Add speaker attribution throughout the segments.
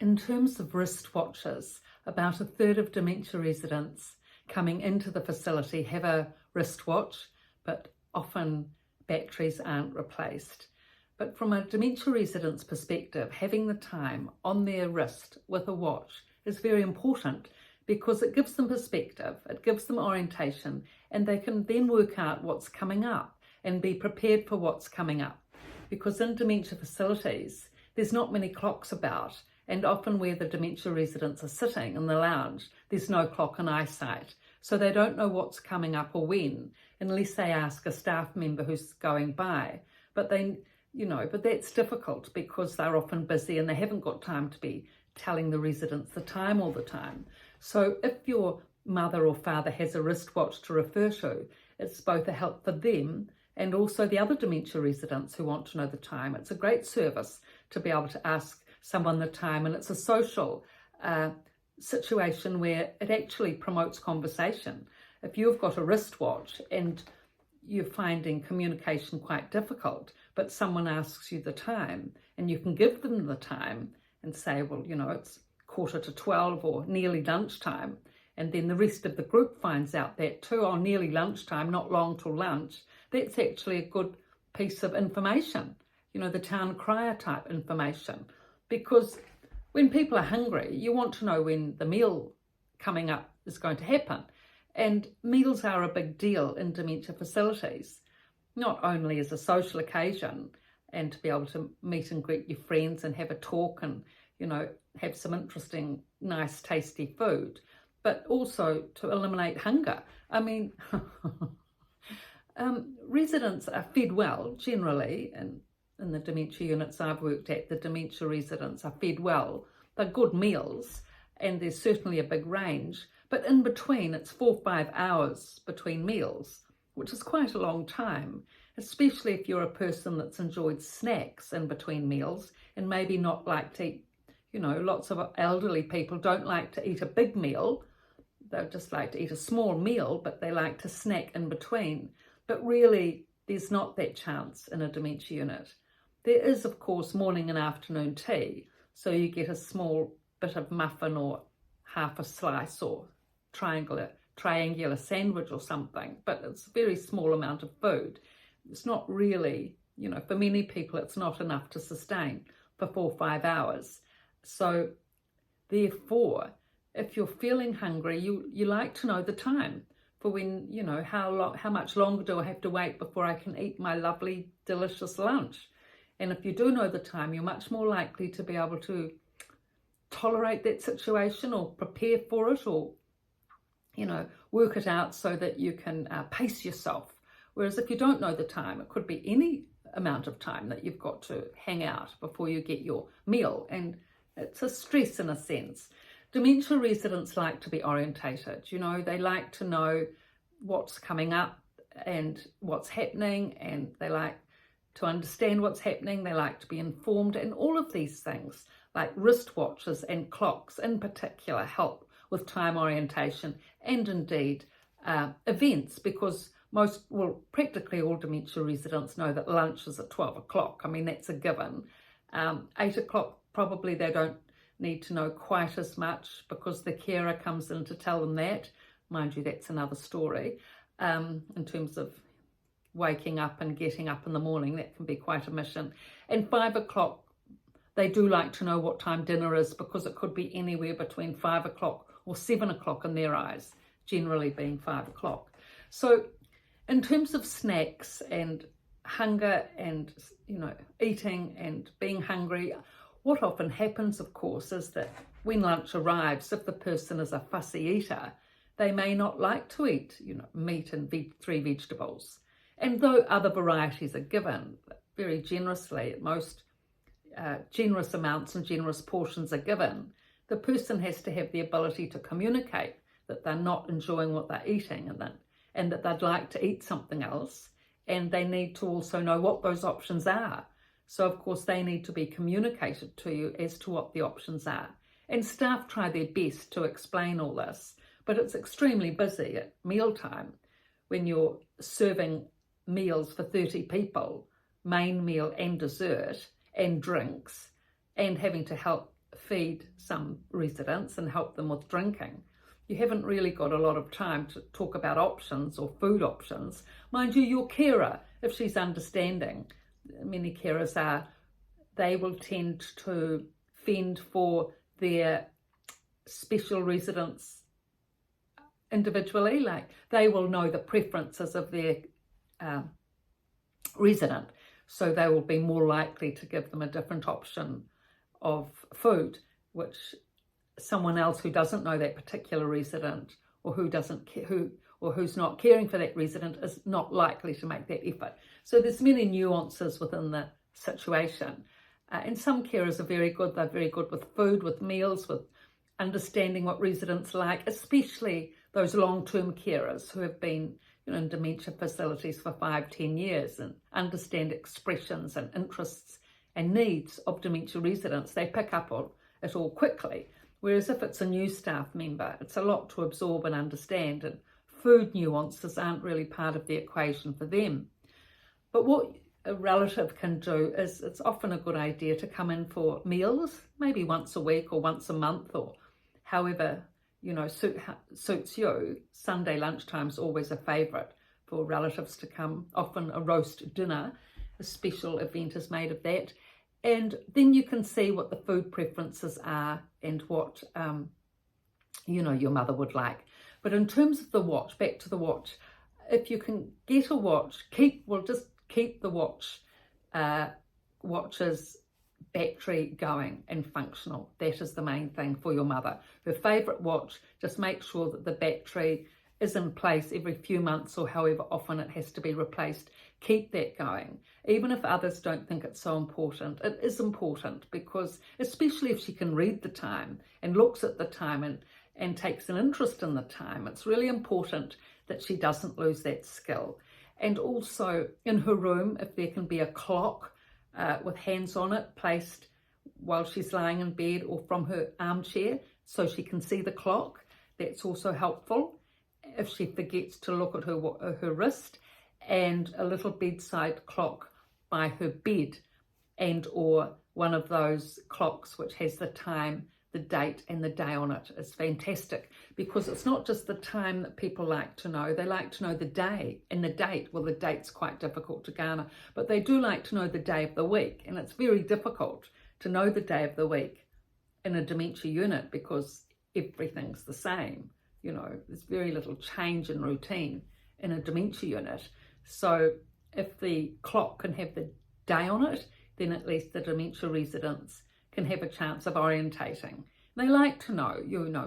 Speaker 1: In terms of wristwatches, about a third of dementia residents coming into the facility have a wristwatch, but often batteries aren't replaced. But from a dementia resident's perspective, having the time on their wrist with a watch is very important because it gives them perspective, it gives them orientation, and they can then work out what's coming up and be prepared for what's coming up. Because in dementia facilities, there's not many clocks about, and often where the dementia residents are sitting in the lounge, there's no clock in eyesight. So they don't know what's coming up or when, unless they ask a staff member who's going by. But that's difficult because they're often busy and they haven't got time to be telling the residents the time all the time. So if your mother or father has a wristwatch to refer to, it's both a help for them and also the other dementia residents who want to know the time. It's a great service to be able to ask someone the time, and it's a social situation where it actually promotes conversation. If you've got a wristwatch and you're finding communication quite difficult, but someone asks you the time and you can give them the time and say, well, it's 11:45 or nearly lunchtime, and then the rest of the group finds out that too, nearly lunchtime, not long till lunch, that's actually a good piece of information, the town crier type information. Because when people are hungry, you want to know when the meal coming up is going to happen. And meals are a big deal in dementia facilities, not only as a social occasion and to be able to meet and greet your friends and have a talk and, have some interesting, nice, tasty food, but also to eliminate hunger. I mean, residents are fed well generally, and in the dementia units I've worked at, the dementia residents are fed well. They're good meals, and there's certainly a big range. But in between, it's 4 or 5 hours between meals, which is quite a long time, especially if you're a person that's enjoyed snacks in between meals and maybe not like to eat, lots of elderly people don't like to eat a big meal. They just like to eat a small meal, but they like to snack in between. But really, there's not that chance in a dementia unit. There is, of course, morning and afternoon tea, so you get a small bit of muffin or half a slice or triangular sandwich or something, but it's a very small amount of food. It's not really, for many people, it's not enough to sustain for 4 or 5 hours. So therefore, if you're feeling hungry, you like to know the time for when, how much longer do I have to wait before I can eat my lovely, delicious lunch? And if you do know the time, you're much more likely to be able to tolerate that situation or prepare for it or, work it out so that you can pace yourself. Whereas if you don't know the time, it could be any amount of time that you've got to hang out before you get your meal. And it's a stress in a sense. Dementia residents like to be orientated. They like to know what's coming up and what's happening, and they like to understand what's happening. They like to be informed, and all of these things like wristwatches and clocks in particular help with time orientation and indeed events, because practically all dementia residents know that lunch is at 12 o'clock. I mean, that's a given. 8 o'clock, probably they don't need to know quite as much because the carer comes in to tell them that. Mind you, that's another story. In terms of waking up and getting up in the morning, that can be quite a mission. And 5 o'clock, they do like to know what time dinner is, because it could be anywhere between 5 o'clock or 7 o'clock in their eyes, generally being 5 o'clock. So in terms of snacks and hunger and, eating and being hungry, what often happens, of course, is that when lunch arrives, if the person is a fussy eater, they may not like to eat, meat and 3 vegetables. And though other varieties are given very generously, most generous amounts and generous portions are given, the person has to have the ability to communicate that they're not enjoying what they're eating and that they'd like to eat something else. And they need to also know what those options are. So, of course, they need to be communicated to you as to what the options are. And staff try their best to explain all this, but it's extremely busy at mealtime when you're serving meals for 30 people, main meal and dessert and drinks, and having to help feed some residents and help them with drinking, you haven't really got a lot of time to talk about options or food options. Mind you, your carer, if she's understanding, many carers are, they will tend to fend for their special residents individually. Like, they will know the preferences of their resident, so they will be more likely to give them a different option of food, which someone else who doesn't know that particular resident, or who's not caring for that resident, is not likely to make that effort. So there's many nuances within the situation. And some carers are very good. They're very good with food, with meals, with understanding what residents like, especially those long-term carers who have been in dementia facilities for 5-10 years and understand expressions and interests and needs of dementia residents. They pick up on it all quickly. Whereas if it's a new staff member, it's a lot to absorb and understand, and food nuances aren't really part of the equation for them. But what a relative can do is, it's often a good idea to come in for meals, maybe once a week or once a month, or however suits you. Sunday lunchtime's always a favourite for relatives to come. Often a roast dinner, a special event is made of that. And then you can see what the food preferences are and what, your mother would like. But in terms of the watch, back to the watch, if you can get a watch, keep the watch's battery going and functional. That is the main thing for your mother. Her favourite watch, just make sure that the battery is in place every few months or however often it has to be replaced. Keep that going. Even if others don't think it's so important, it is important, because especially if she can read the time and looks at the time and takes an interest in the time, it's really important that she doesn't lose that skill. And also in her room, if there can be a clock with hands on it placed while she's lying in bed or from her armchair so she can see the clock, that's also helpful. If she forgets to look at her wrist, and a little bedside clock by her bed, and or one of those clocks which has the time, the date and the day on it, is fantastic, because it's not just the time that people like to know. They like to know the day and the date. Well, the date's quite difficult to garner, but they do like to know the day of the week, and it's very difficult to know the day of the week in a dementia unit because everything's the same. There's very little change in routine in a dementia unit. So if the clock can have the day on it, then at least the dementia residents can have a chance of orientating. They like to know,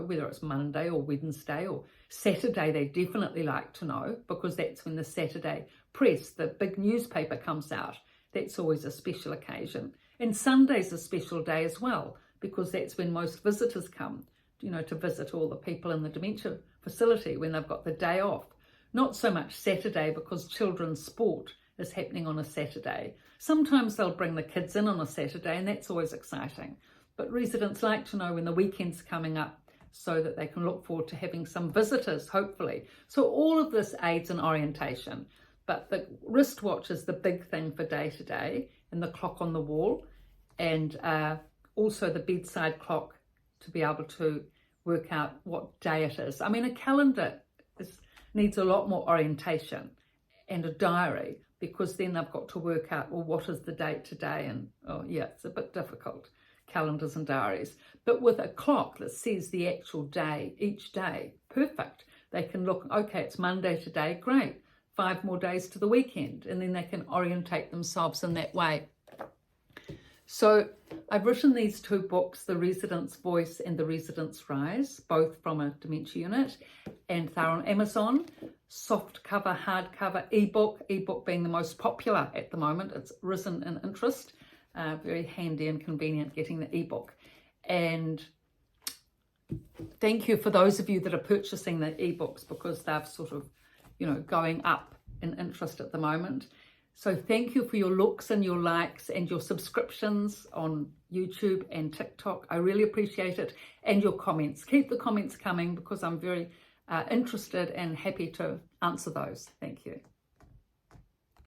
Speaker 1: whether it's Monday or Wednesday or Saturday. They definitely like to know, because that's when the Saturday press, the big newspaper, comes out. That's always a special occasion. And Sunday's a special day as well, because that's when most visitors come, to visit all the people in the dementia facility when they've got the day off. Not so much Saturday, because children's sport is happening on a Saturday. Sometimes they'll bring the kids in on a Saturday, and that's always exciting. But residents like to know when the weekend's coming up so that they can look forward to having some visitors, hopefully. So all of this aids in orientation. But the wristwatch is the big thing for day to day, and the clock on the wall, and also the bedside clock to be able to work out what day it is. I mean, a calendar needs a lot more orientation, and a diary, because then they've got to work out, well, what is the date today? And it's a bit difficult, calendars and diaries. But with a clock that says the actual day, each day, perfect. They can look, okay, it's Monday today, great. 5 more days to the weekend, and then they can orientate themselves in that way. So I've written these 2 books, The Resident's Voice and The Resident's Rise, both from a dementia unit, and they're on Amazon, soft cover, hardcover, ebook being the most popular at the moment. It's risen in interest, very handy and convenient getting the ebook. And thank you for those of you that are purchasing the ebooks, because they're sort of, going up in interest at the moment. So thank you for your looks and your likes and your subscriptions on YouTube and TikTok. I really appreciate it. And your comments. Keep the comments coming, because I'm very interested and happy to answer those. Thank you.